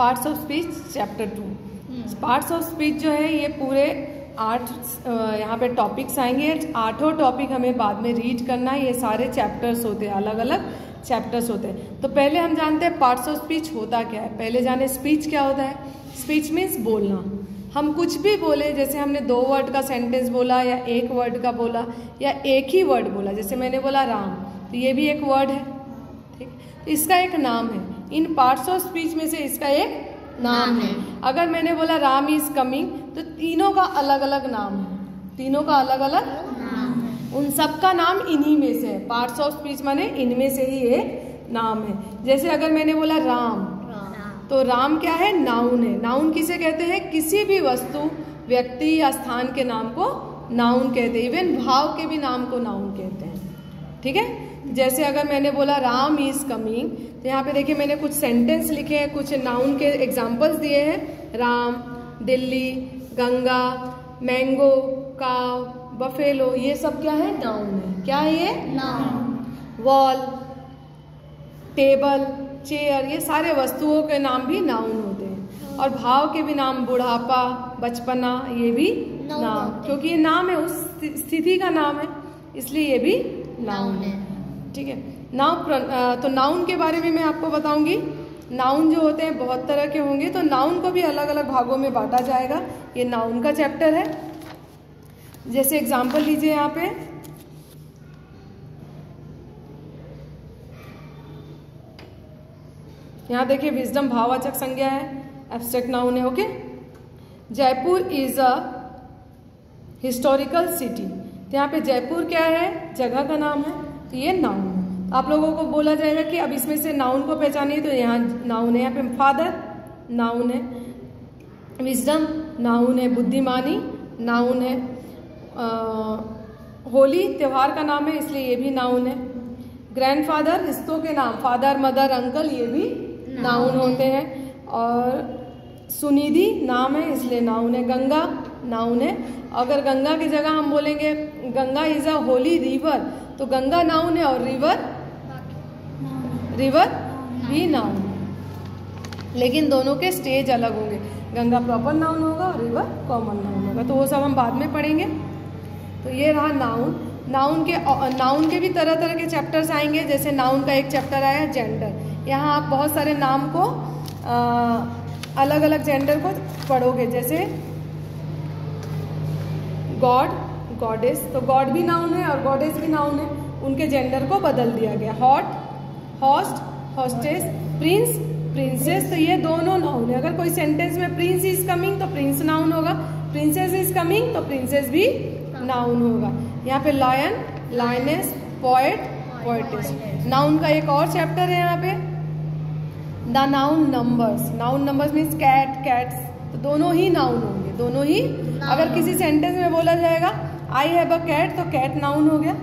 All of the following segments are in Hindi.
Parts of speech chapter 2। Parts of speech जो है ये पूरे 8 यहाँ पे टॉपिक्स आएंगे। 8 टॉपिक हमें बाद में रीड करना है। ये सारे चैप्टर्स होते हैं, अलग अलग चैप्टर्स होते हैं। तो पहले हम जानते हैं पार्ट्स ऑफ स्पीच होता क्या है। पहले जाने स्पीच क्या होता है। स्पीच मीन्स बोलना। हम कुछ भी बोले, जैसे हमने 2 वर्ड का सेंटेंस बोला या 1 वर्ड का बोला या एक ही वर्ड बोला, जैसे मैंने बोला राम, तो ये भी एक वर्ड है, ठीक। तो इसका एक नाम है। इन पार्ट्स ऑफ स्पीच में से इसका एक नाम है। अगर मैंने बोला राम इज कमिंग, तो तीनों का अलग अलग नाम है, तीनों का अलग अलग नाम है। उन सबका नाम इन्हीं में से है। पार्ट्स ऑफ स्पीच माने इनमें से ही एक नाम है। जैसे अगर मैंने बोला राम, तो राम क्या है, नाउन है। नाउन किसे कहते हैं, किसी भी वस्तु, व्यक्ति या स्थान के नाम को नाउन कहते हैं। इवन भाव के भी नाम को नाउन कहते हैं, ठीक है। जैसे अगर मैंने बोला राम इज कमिंग, तो यहाँ पे देखिए मैंने कुछ सेंटेंस लिखे हैं, कुछ नाउन के एग्जाम्पल्स दिए हैं। राम, दिल्ली, गंगा, मैंगो, काव, बफेलो, ये सब क्या है, नाउन है। क्या है ये, नाउन। वॉल, टेबल, चेयर, ये सारे वस्तुओं के नाम भी नाउन होते हैं। और भाव के भी नाम, बुढ़ापा, बचपना, ये भी नाम, क्योंकि ये नाम है, उस स्थिति का नाम है, इसलिए ये भी नाउन है, ठीक है। नाउ तो नाउन के बारे में मैं आपको बताऊंगी। नाउन जो होते हैं बहुत तरह के होंगे, तो नाउन को भी अलग अलग भागों में बांटा जाएगा। ये नाउन का चैप्टर है। जैसे एग्जाम्पल लीजिए यहाँ पे, यहाँ देखिए विजडम भाववाचक संज्ञा है, एब्स्ट्रैक्ट नाउन है, okay. Jaipur is a historical city, तो यहाँ पे जयपुर क्या है, जगह का नाम है, तो ये नाउन है। आप लोगों को बोला जाएगा कि अब इसमें से नाउन को पहचानिए, तो यहाँ नाउन है। यहाँ पे फादर नाउन है, विजडम नाउन है, बुद्धिमानी नाउन है, होली त्योहार का नाम है, इसलिए ये भी नाउन है। ग्रैंडफादर रिश्तों के नाम, फादर, मदर, अंकल, ये भी नाउन होते हैं। और सुनिधि नाम है, इसलिए नाउन है। गंगा नाउन है। अगर गंगा की जगह हम बोलेंगे Ganga is a Holi river, तो गंगा नाउन है और रिवर भी नाउन है, लेकिन दोनों के स्टेज अलग होंगे। गंगा प्रॉपर नाउन होगा और रिवर कॉमन नाउन होगा, तो वो सब हम बाद में पढ़ेंगे। तो ये रहा नाउन। नाउन के भी तरह तरह के चैप्टर्स आएंगे। जैसे नाउन का एक चैप्टर आया जेंडर। यहाँ आप बहुत सारे नाम को अलग अलग जेंडर को पढ़ोगे। जैसे गॉड, गॉडेस, तो गॉड भी नाउन है और गॉडेस भी नाउन है, उनके जेंडर को बदल दिया गया। Hot, host, hostess, prince, princess, तो ये दोनों नाउन है। अगर कोई सेंटेंस में प्रिंस इज कमिंग तो प्रिंस नाउन होगा, प्रिंसेस इज कमिंग तो प्रिंसेस भी नाउन होगा। यहाँ पे lion, lioness, poet, poetess. Noun का एक और चैप्टर है यहाँ पे, the noun numbers. Noun numbers means cat, cats, तो दोनों ही नाउन होंगे, दोनों ही। अगर किसी सेंटेंस में बोला जाएगा आई हैव अ कैट, तो कैट नाउन हो गया।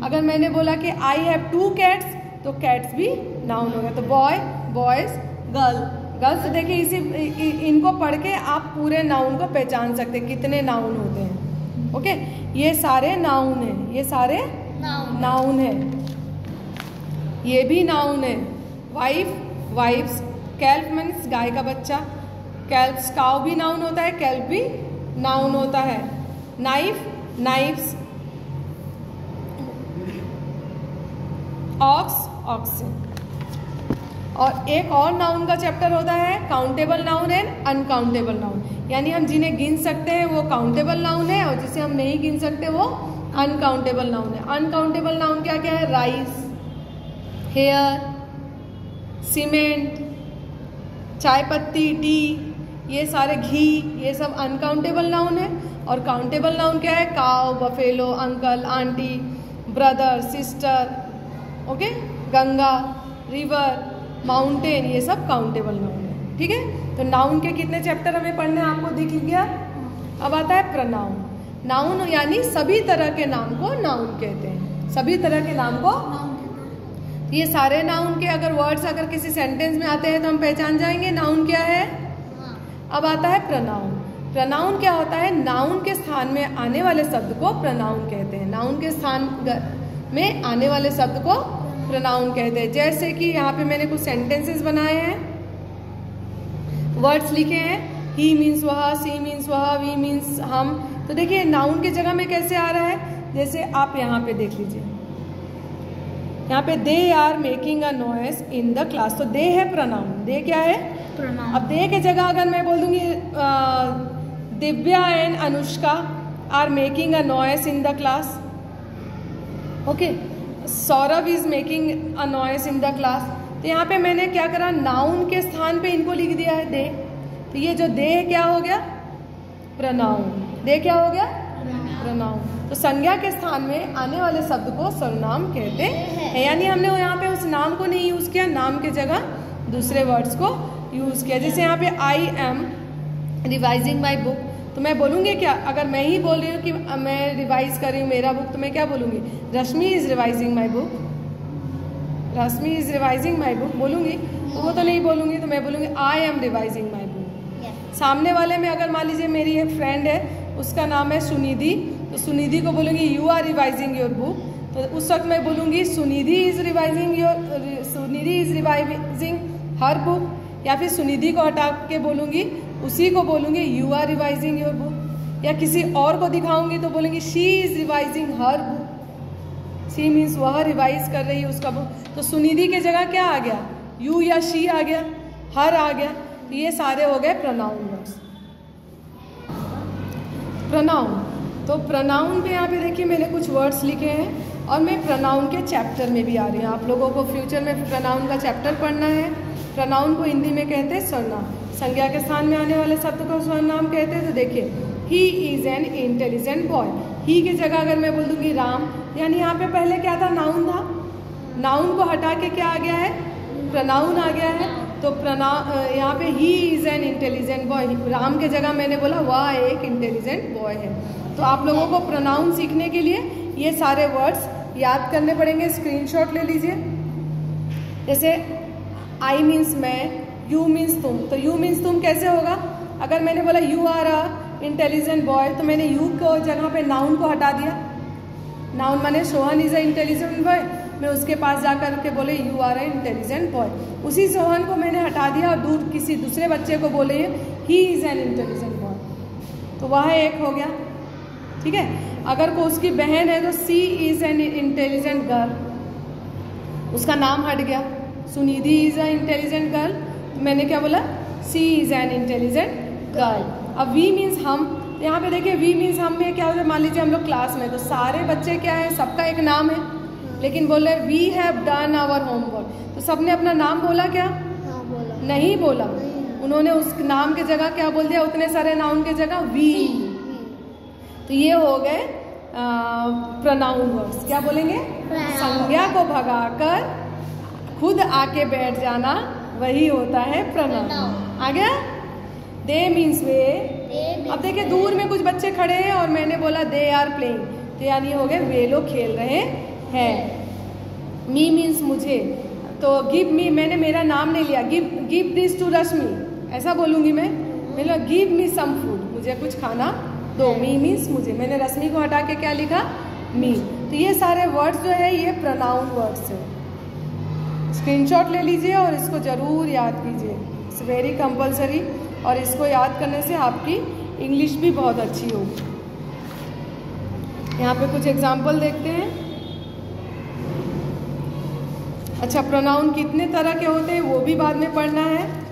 अगर मैंने बोला कि आई हैव 2 कैट्स, तो कैट्स भी नाउन हो गया। तो बॉय, बॉयज, गर्ल, गर्ल्स। देखिए इनको पढ़ के आप पूरे नाउन को पहचान सकते हैं, कितने नाउन होते हैं, ओके। ये सारे नाउन है, ये सारे नाउन है। ये भी नाउन है। वाइफ, वाइफ्स, कैल्फ मीन्स गाय का बच्चा, कैल्प्स, काउ भी नाउन होता है, कैल्प भी नाउन होता है। Knife, knifes, ox, oxen. और एक और नाउन का चैप्टर होता है countable noun and uncountable noun, यानी हम जिन्हें गिन सकते हैं वो काउंटेबल नाउन है और जिसे हम नहीं गिन सकते वो अनकाउंटेबल नाउन है। अनकाउंटेबल नाउन क्या क्या है, राइस, हेयर, सीमेंट, चाय पत्ती, टी, ये सारे घी, ये सब अनकाउंटेबल नाउन है। और काउंटेबल नाउन क्या है, काव, buffalo, uncle, aunty, brother, sister, okay, Ganga, river, mountain, ये सब काउंटेबल नाउन है, ठीक है। तो नाउन के कितने चैप्टर हमें पढ़ने हैं आपको दिख गया। अब आता है प्रोनाउन। नाउन यानी सभी तरह के नाम को नाउन कहते हैं, सभी तरह के नाम को। ये सारे नाउन के अगर वर्ड्स अगर किसी सेंटेंस में आते हैं तो हम पहचान जाएंगे नाउन क्या है। अब आता है प्रोनाउन। प्रोनाउन क्या होता है, नाउन के स्थान में आने वाले शब्द को प्रोनाउन कहते हैं। नाउन के स्थान में आने वाले शब्द को प्रोनाउन कहते हैं। जैसे कि यहाँ पे मैंने कुछ सेंटेंसेस बनाए हैं। वर्ड्स लिखे हैं, ही मीन्स वह, सी मीन्स वह, वी मीन्स हम। तो देखिए नाउन के जगह में कैसे आ रहा है, जैसे आप यहाँ पे देख लीजिए, यहाँ पे they are making a noise in the class, तो दे है प्रोनाउन, दे क्या है प्रोनाउन। अब दे के जगह अगर मैं बोल दूंगी Divya and Anushka are making a noise in the class, okay, Saurabh is making a noise in the class, तो यहाँ पे मैंने क्या करा, नाउन के स्थान पे इनको लिख दिया है दे, तो ये जो दे क्या हो गया प्रोनाउन, दे क्या हो गया प्रोनाउन। तो संज्ञा के स्थान में आने वाले शब्द को सर्वनाम कहते हैं, यानी हमने यहाँ पे उस नाम को नहीं यूज किया, नाम के जगह दूसरे वर्ड्स को यूज किया। जैसे यहाँ पे आई एम रिवाइजिंग माई बुक, तो मैं बोलूँगी क्या, अगर मैं ही बोल रही हूँ कि मैं रिवाइज कर रही हूँ मेरा बुक, तो मैं क्या बोलूँगी, Rashmi is revising my book, Rashmi is revising my book बोलूँगी, तो वो तो नहीं बोलूँगी, तो मैं बोलूँगी I am revising my book. सामने वाले में अगर मान लीजिए मेरी एक फ्रेंड है, उसका नाम है सुनिधि, तो सुनिधि को बोलूँगी you are revising your book, तो उस वक्त मैं बोलूँगी Sunidhi is revising her book, या फिर सुनिधि को हटा के बोलूँगी, उसी को बोलूँगी you are revising your book, या किसी और को दिखाऊंगी तो बोलूँगी she is revising her book, she means वह रिवाइज कर रही है उसका बुक। तो सुनिधि के जगह क्या आ गया, यू या शी आ गया, हर आ गया, तो ये सारे हो गए प्रोनाउन वर्ड्स। प्रोनाउन, तो प्रोनाउन पे यहाँ पे देखिए मैंने कुछ वर्ड्स लिखे हैं, और मैं प्रोनाउन के चैप्टर में भी आ रही हूँ। आप लोगों को फ्यूचर में प्रोनाउन का चैप्टर पढ़ना है। प्रोनाउन को हिंदी में कहते हैं सर्वनाम, संज्ञा के स्थान में आने वाले शब्द को सर्वनाम कहते हैं। तो देखिए he is an intelligent boy, he की जगह अगर मैं बोल दूंगी राम, यानी यहाँ पे पहले क्या था, नाउन था, नाउन को हटा के क्या आ गया है, प्रोनाउन आ गया है। तो यहाँ पे ही is an intelligent boy, Ram के जगह मैंने बोला वह एक इंटेलिजेंट बॉय है। तो आप लोगों को प्रोनाउन सीखने के लिए ये सारे वर्ड्स याद करने पड़ेंगे, स्क्रीनशॉट ले लीजिए। जैसे आई मीन्स मैं, यू मीन्स तुम, तो यू मीन्स तुम कैसे होगा, अगर मैंने बोला you are a intelligent boy, तो मैंने यू को जगह पे नाउन को हटा दिया, नाउन माने Sohan is a intelligent boy, मैं उसके पास जाकर के बोले you are a intelligent boy, उसी सोहन को मैंने हटा दिया और दूर किसी दूसरे बच्चे को बोले ही इज एन इंटेलिजेंट बॉय, तो वह एक हो गया, ठीक है। अगर को उसकी बहन है तो सी इज एन इंटेलिजेंट गर्ल, उसका नाम हट गया, Sunidhi is a intelligent girl, मैंने क्या बोला, सी इज एन इंटेलिजेंट गर्ल। अब वी मीन्स हम, यहाँ पे देखिए वी मीन्स हम में क्या होता है, मान लीजिए हम लोग क्लास में, तो सारे बच्चे क्या है, सबका एक नाम है, लेकिन बोल रहे we have done our homework, तो सबने अपना नाम बोला क्या, बोला नहीं बोला, उन्होंने उस नाम के जगह क्या बोल दिया, उतने सारे नाउन के जगह वी, तो ये हो गए प्रोनाउन वर्ड्स। क्या बोलेंगे, संज्ञा को भगाकर खुद आके बैठ जाना, वही होता है प्रोनाउन। आ गया, दे मीन्स वे, अब देखिए दूर में कुछ बच्चे खड़े हैं और मैंने बोला दे आर प्लेइंग, तो यानी हो गए वे लोग खेल रहे हैं। मी मीन्स मुझे, तो गिव मी, मैंने मेरा नाम नहीं लिया, गिव दिस टू रश्मि, ऐसा बोलूंगी मैं गिव मी सम फूड, मुझे कुछ खाना दो, मी मीन्स मुझे, मैंने रश्मि को हटा के क्या लिखा, मी। तो ये सारे वर्ड्स जो है ये प्रोनाउन वर्ड्स है। स्क्रीनशॉट ले लीजिए और इसको जरूर याद कीजिए, इट्स वेरी कंपलसरी, और इसको याद करने से आपकी इंग्लिश भी बहुत अच्छी होगी। यहाँ पे कुछ एग्जाम्पल देखते हैं। अच्छा, प्रोनाउन कितने तरह के होते हैं वो भी बाद में पढ़ना है।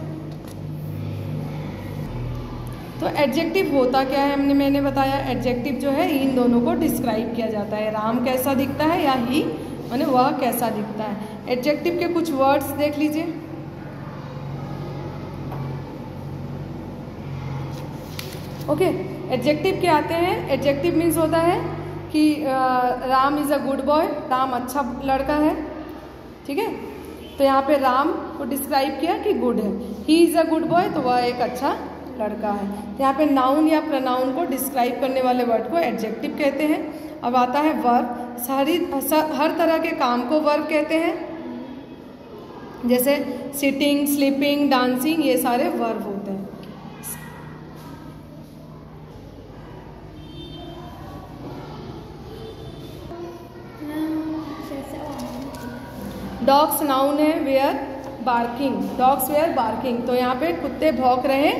तो एडजेक्टिव होता क्या है, मैंने बताया, एडजेक्टिव जो है इन दोनों को डिस्क्राइब किया जाता है, राम कैसा दिखता है या ही माने वह कैसा दिखता है। एडजेक्टिव के कुछ वर्ड्स देख लीजिए। ओके, एडजेक्टिव क्या आते हैं, एडजेक्टिव मीन्स होता है कि Ram is a good boy, Ram अच्छा लड़का है, ठीक है। तो यहाँ पे राम को डिस्क्राइब किया कि गुड है, he is a good boy, तो वह एक अच्छा लड़का है। तो यहाँ पे नाउन या प्रोनाउन को डिस्क्राइब करने वाले वर्ड को एडजेक्टिव कहते हैं। अब आता है वर्ब, हर तरह के काम को वर्ब कहते हैं, जैसे सिटिंग, स्लीपिंग, डांसिंग, ये सारे वर्ब होते हैं। डॉग्स नाउन है, were barking, dogs were barking. तो यहाँ पे कुत्ते भौंक रहे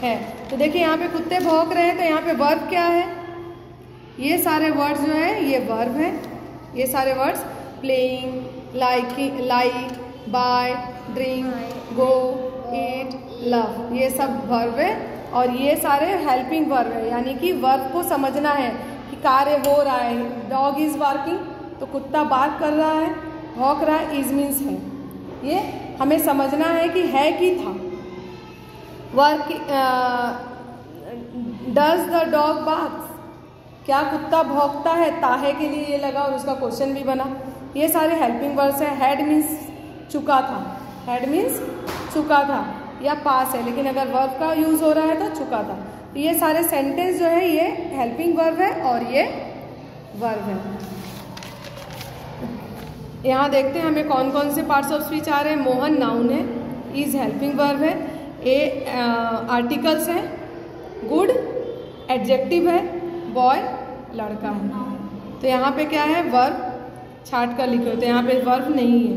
हैं। तो देखिए यहाँ पे कुत्ते भौंक रहे हैं, तो यहाँ पे वर्ब क्या है? ये सारे वर्ड्स जो है ये वर्ब है। ये सारे words playing, liking, like, buy, drink, go, eat, love, ये सब वर्ब है। और ये सारे हेल्पिंग वर्ब है, यानी कि वर्ब को समझना है कि कार्य हो रहा है। डॉग इज बार्किंग, तो कुत्ता बार्क कर रहा है, भौंक रहा है, इज मीन्स है। ये हमें समझना है कि है कि था। Work, does the dog barks, क्या कुत्ता भौंकता है? ताहे के लिए ये लगा और उसका क्वेश्चन भी बना। ये सारे हेल्पिंग वर्ड्स है। हैड मीन्स चुका था, हैड मीन्स चुका था या पास है, लेकिन अगर वर्ब का यूज हो रहा है तो चुका था। तो ये सारे सेंटेंस जो है ये हेल्पिंग वर्ब है और ये वर्ब है। यहाँ देखते हैं हमें कौन कौन से पार्ट्स ऑफ स्पीच आ रहे हैं। मोहन नाउन है, इज हेल्पिंग वर्ब है, ए आर्टिकल्स है, गुड एडजेक्टिव है, बॉय लड़का है। तो यहाँ पे क्या है? वर्ब छाट कर लिखे होते हैं, यहाँ पे वर्ब नहीं है।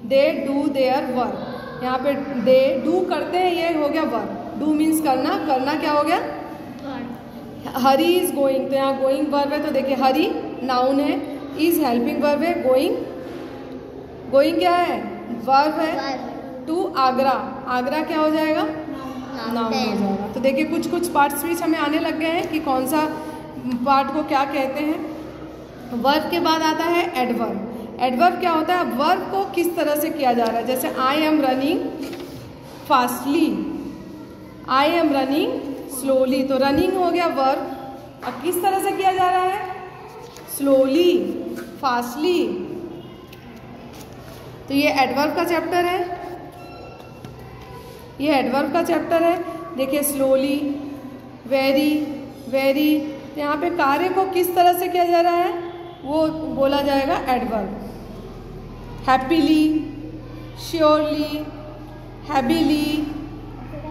दे डू देयर वर्क, यहाँ पे दे डू करते हैं, ये हो गया वर्ब। डू मीन्स करना, करना क्या हो गया? हरी इज गोइंग, तो यहाँ गोइंग वर्ब है। तो देखिए हरी नाउन है, इज हेल्पिंग वर्ब है, गोइंग, गोइंग क्या है? वर्ब है। टू आगरा, आगरा क्या हो जाएगा? नाउन हो जाएगा। तो देखिए कुछ कुछ पार्ट स्पीच हमें आने लग गए हैं कि कौन सा पार्ट को क्या कहते हैं। वर्ब के बाद आता है एडवर्ब। एडवर्ब क्या होता है? वर्ब को किस तरह से किया जा रहा है। जैसे I am running fastly, I am running slowly, तो रनिंग हो गया वर्ब। अब किस तरह से किया जा रहा है? Slowly, fastly. तो ये एडवर्ब का चैप्टर है, ये एडवर्ब का चैप्टर है। देखिए स्लोली, वेरी, वेरी, तो यहाँ पे कार्य को किस तरह से किया जा रहा है वो बोला जाएगा adverb. Happily, surely, heavily,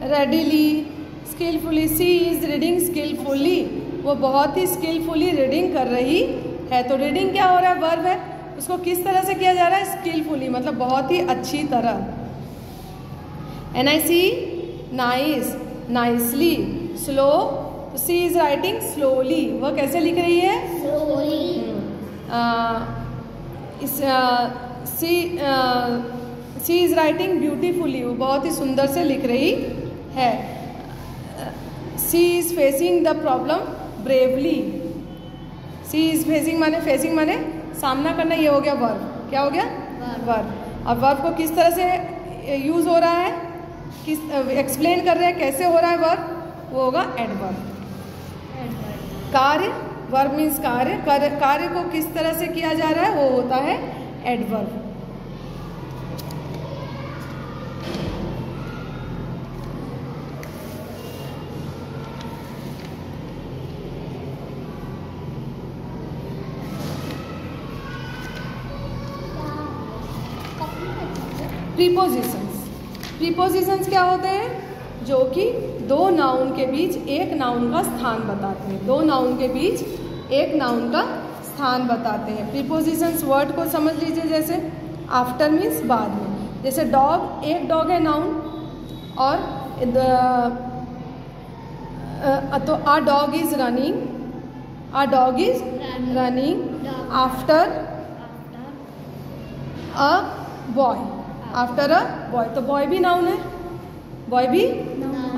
readily, skilfully. She is reading skilfully, वो बहुत ही स्किलफुली रीडिंग कर रही है। तो रीडिंग क्या हो रहा है? वर्ब है। उसको किस तरह से किया जा रहा है? स्किलफुली, मतलब बहुत ही अच्छी तरह। NIC nice, nicely, slow, she is writing slowly, वह कैसे लिख रही है? Slowly. She is writing beautifully, वो बहुत ही सुंदर से लिख रही है। She is facing the problem bravely, she is facing माने, फेसिंग माने सामना करना, ये हो गया वर्ब। क्या हो गया? वर्ब। अब वर्ब को किस तरह से यूज हो रहा है, किस एक्सप्लेन कर रहे हैं कैसे हो रहा है वर्ब, वो होगा एडवर्ब। कार्य, वर्ब मीन्स कार्य, कार्य को किस तरह से किया जा रहा है वो होता है एडवर्ब। प्रीपोजिशंस, प्रीपोजिशंस क्या होते हैं? जो कि दो नाउन के बीच एक नाउन का स्थान बताते हैं, दो नाउन के बीच एक नाउन का स्थान बताते हैं। प्रीपोजिशंस वर्ड को समझ लीजिए, जैसे आफ्टर मीन्स बाद में। जैसे डॉग, एक डॉग है नाउन, और तो a dog is running, a dog is running after a boy, after a boy, तो बॉय भी नाउन है, बॉय भी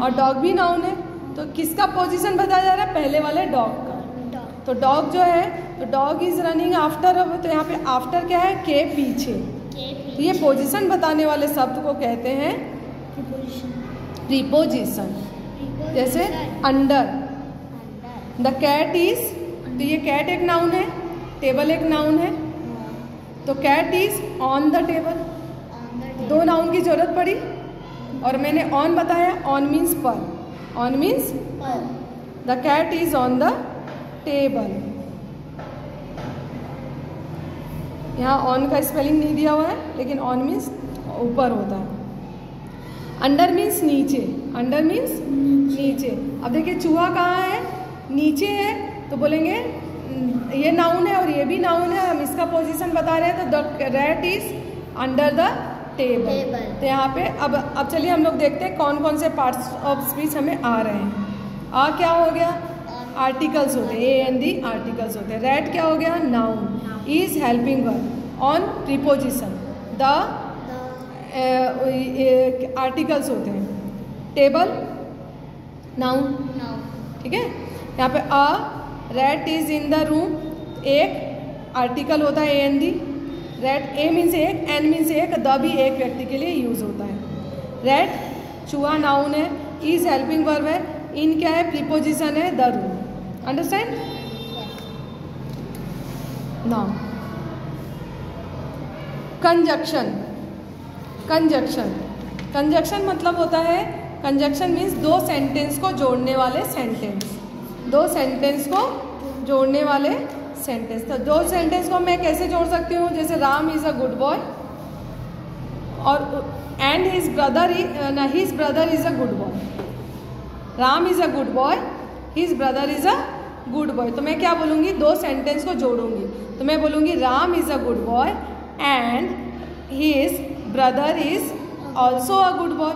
और डॉग भी नाउन है। तो किसका पोजीशन बताया जा रहा है? पहले वाले डॉग का। तो डॉग जो है, तो डॉग इज रनिंग आफ्टर, तो यहाँ पे आफ्टर क्या है? के पीछे। तो ये पोजीशन बताने वाले शब्द को कहते हैं प्रीपोजिशन। जैसे अंडर, द कैट इज, तो ये कैट एक नाउन है, टेबल एक नाउन है, तो cat is on the table, दो नाउन की जरूरत पड़ी और मैंने ऑन बताया, ऑन मीन्स पर, ऑन मीन्स पर। The cat is on the table, यहाँ ऑन का स्पेलिंग नहीं दिया हुआ है, लेकिन ऑन मीन्स ऊपर होता है। अंडर मीन्स नीचे, अंडर मीन्स नीचे। अब देखिए चूहा कहाँ है? नीचे है, तो बोलेंगे ये नाउन है और ये भी नाउन है, हम इसका पोजीशन बता रहे हैं, तो the rat is under the table. तो यहाँ पे अब चलिए हम लोग देखते हैं कौन कौन से पार्ट्स ऑफ स्पीच हमें आ रहे हैं। आ क्या हो गया? आर्टिकल्स होते हैं, ए एंड दी आर्टिकल्स होते हैं। रेड क्या हो गया? Noun. Is helping verb on preposition. The articles होते हैं। टेबल नाउन, ठीक है। यहाँ पे a red is in the room, एक आर्टिकल होता है a and the. Red, a means एक, एन मीन्स एक, द भी एक व्यक्ति के लिए यूज होता है। रेड चूहा नाउन है, इज हेल्पिंग वर्ब है, इन क्या है? प्रीपोजिशन है, the room. Understand? Now conjunction. Conjunction मतलब होता है, कंजक्शन मीन्स दो सेंटेंस को जोड़ने वाले सेंटेंस। दो सेंटेंस को जोड़ने वाले सेंटेंस। तो दो सेंटेंस को मैं कैसे जोड़ सकती हूँ? जैसे Ram is a good boy और and his brother is a good boy. Ram is a good boy, his brother is a good boy. तो मैं क्या बोलूँगी? दो सेंटेंस को जोड़ूंगी। तो मैं बोलूँगी Ram is a good boy and his brother is also a good boy.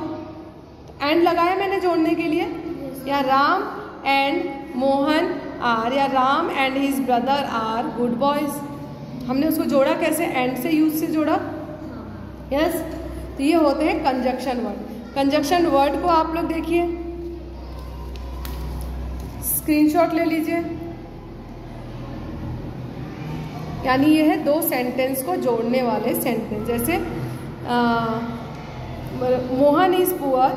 And लगाया मैंने जोड़ने के लिए, या राम एंड मोहन आर, या Ram and his brother are good boys. हमने उसको जोड़ा कैसे? एंड से, यूज से जोड़ा। यस तो ये होते हैं कंजक्शन वर्ड। कंजक्शन वर्ड को आप लोग देखिए, स्क्रीनशॉट ले लीजिए। यानी ये है दो सेंटेंस को जोड़ने वाले सेंटेंस। जैसे Mohan is poor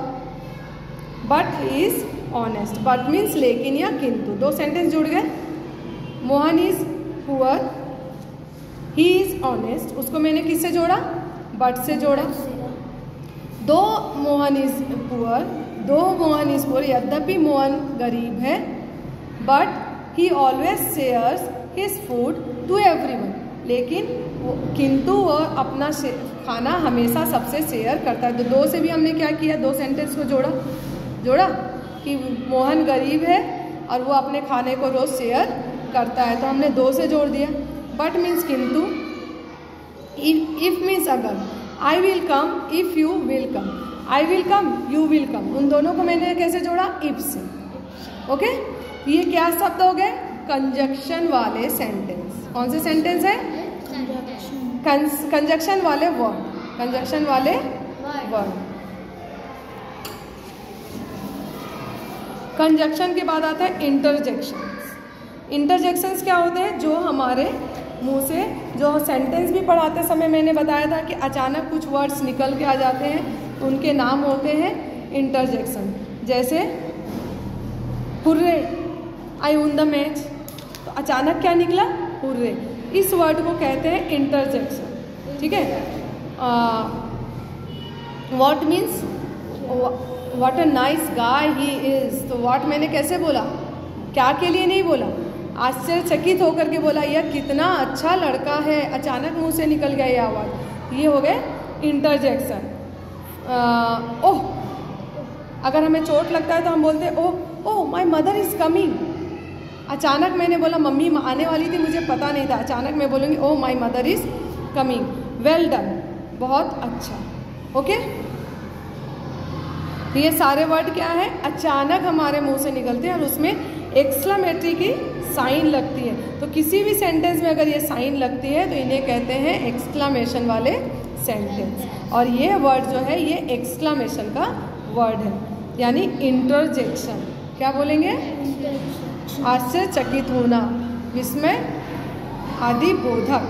but he is honest. But means लेकिन या किंतु, दो सेंटेंस जुड़ गए। Mohan is poor, he is honest, उसको मैंने किससे जोड़ा? बट से जोड़ा। दो मोहन इज पुअर, यद्यपि मोहन गरीब है, but he always shares his food to everyone. लेकिन किंतु वह अपना खाना हमेशा सबसे शेयर करता है। तो दो से भी हमने क्या किया? दो सेंटेंस को जोड़ा कि मोहन गरीब है और वो अपने खाने को रोज शेयर करता है, तो हमने दो से जोड़ दिया। बट मीन्स किंतु, इफ मीन्स अगर, I will come if you will come, I will come you will come, उन दोनों को मैंने कैसे जोड़ा? इफ से। ओके, ये क्या शब्द हो गए? कंजक्शन वाले सेंटेंस। कौन से सेंटेंस है? कंजक्शन वाले वर्ड। कंजक्शन वाले वर्ड। कंजक्शन के बाद आता है इंटरजेक्शंस। इंटरजेक्शंस क्या होते हैं? जो हमारे मुंह से, जो सेंटेंस भी पढ़ाते समय मैंने बताया था कि अचानक कुछ वर्ड्स निकल के आ जाते हैं, उनके नाम होते हैं इंटरजेक्शन। जैसे hurray, I one the match, तो अचानक क्या निकला? हुर्रे। इस वर्ड को कहते हैं इंटरजेक्शन, ठीक है। What means what a nice guy he is. तो व्हाट मैंने कैसे बोला? क्या के लिए नहीं बोला, आश्चर्यचकित होकर के बोला, यह कितना अच्छा लड़का है, अचानक मुंह से निकल गया ये आवाज़। ये हो गए इंटरजेक्शन। ओह, अगर हमें चोट लगता है तो हम बोलते हैं oh my mother is coming. अचानक मैंने बोला मम्मी आने वाली थी, मुझे पता नहीं था, अचानक मैं बोलूँगी oh my mother is coming. Well done, बहुत अच्छा। ओके, तो ये सारे वर्ड क्या है? अचानक हमारे मुंह से निकलते हैं और उसमें एक्सक्लेमेटरी की साइन लगती है। तो किसी भी सेंटेंस में अगर ये साइन लगती है तो इन्हें कहते हैं एक्सक्लेमेशन वाले सेंटेंस। और ये वर्ड जो है ये एक्सक्लेमेशन का वर्ड है, यानी इंटरजेक्शन। क्या बोलेंगे? आश्चर्यचकित होना, विस्मय आदि बोधक।